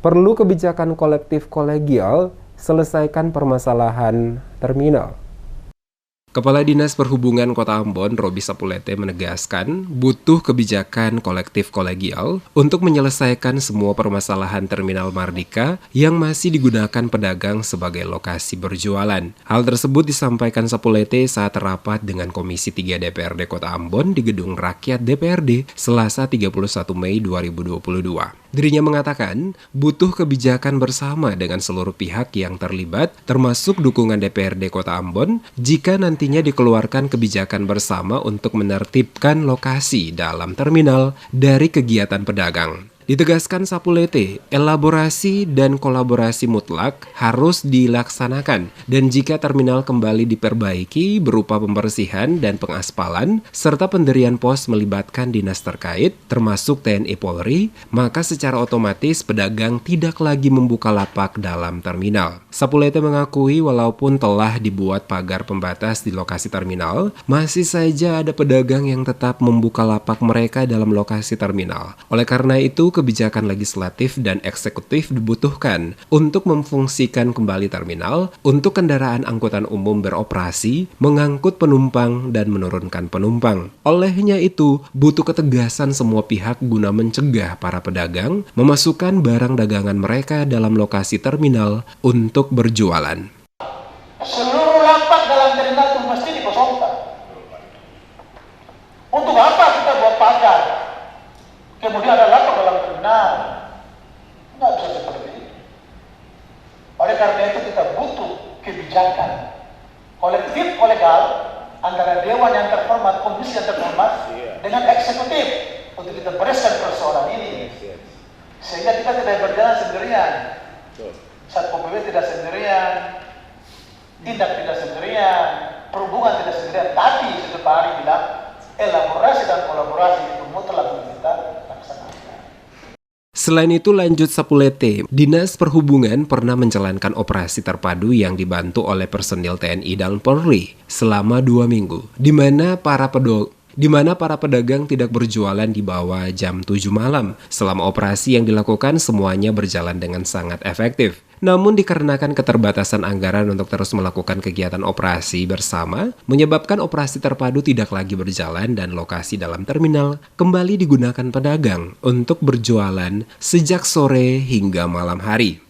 Perlu kebijakan kolektif kolegial, selesaikan permasalahan terminal. Kepala Dinas Perhubungan Kota Ambon, Roby Sapulete, menegaskan butuh kebijakan kolektif kolegial untuk menyelesaikan semua permasalahan Terminal Mardika yang masih digunakan pedagang sebagai lokasi berjualan. Hal tersebut disampaikan Sapulete saat rapat dengan Komisi 3 DPRD Kota Ambon di Gedung Rakyat DPRD Selasa 31 Mei 2022. Dirinya mengatakan butuh kebijakan bersama dengan seluruh pihak yang terlibat, termasuk dukungan DPRD Kota Ambon, jika nantinya dikeluarkan kebijakan bersama untuk menertibkan lokasi dalam terminal dari kegiatan pedagang. Ditegaskan Sapulete, elaborasi dan kolaborasi mutlak harus dilaksanakan, dan jika terminal kembali diperbaiki berupa pembersihan dan pengaspalan, serta pendirian pos melibatkan dinas terkait, termasuk TNI Polri, maka secara otomatis pedagang tidak lagi membuka lapak dalam terminal. Sapulete mengakui walaupun telah dibuat pagar pembatas di lokasi terminal, masih saja ada pedagang yang tetap membuka lapak mereka dalam lokasi terminal. Oleh karena itu, kebijakan legislatif dan eksekutif dibutuhkan untuk memfungsikan kembali terminal untuk kendaraan angkutan umum beroperasi, mengangkut penumpang dan menurunkan penumpang. Olehnya itu, butuh ketegasan semua pihak guna mencegah para pedagang memasukkan barang dagangan mereka dalam lokasi terminal untuk berjualan. Seluruh lapak dalam terminal itu mesti dikosongkan. Untuk apa kita buat pagar? Kemudian ada lapak dalam terminal. Nggak bisa seperti itu. Oleh karena itu kita butuh kebijakan kolektif kolegal antara dewan yang terhormat, komisi yang terhormat dengan eksekutif untuk kita bereskan persoalan ini. Sehingga kita tidak berjalan sendirian. Satpol PP tidak sendirian, tindak tidak sendirian, perhubungan tidak sendirian. Tapi seperti Pak Ari bilang, elaborasi dan kolaborasi itu mutlak kita laksanakan. Selain itu, lanjut Sapulete, Dinas Perhubungan pernah menjalankan operasi terpadu yang dibantu oleh personil TNI dan Polri selama 2 minggu, di mana para pedagang tidak berjualan di bawah jam 7 malam. Selama operasi yang dilakukan, semuanya berjalan dengan sangat efektif. Namun dikarenakan keterbatasan anggaran untuk terus melakukan kegiatan operasi bersama, menyebabkan operasi terpadu tidak lagi berjalan dan lokasi dalam terminal kembali digunakan pedagang untuk berjualan sejak sore hingga malam hari.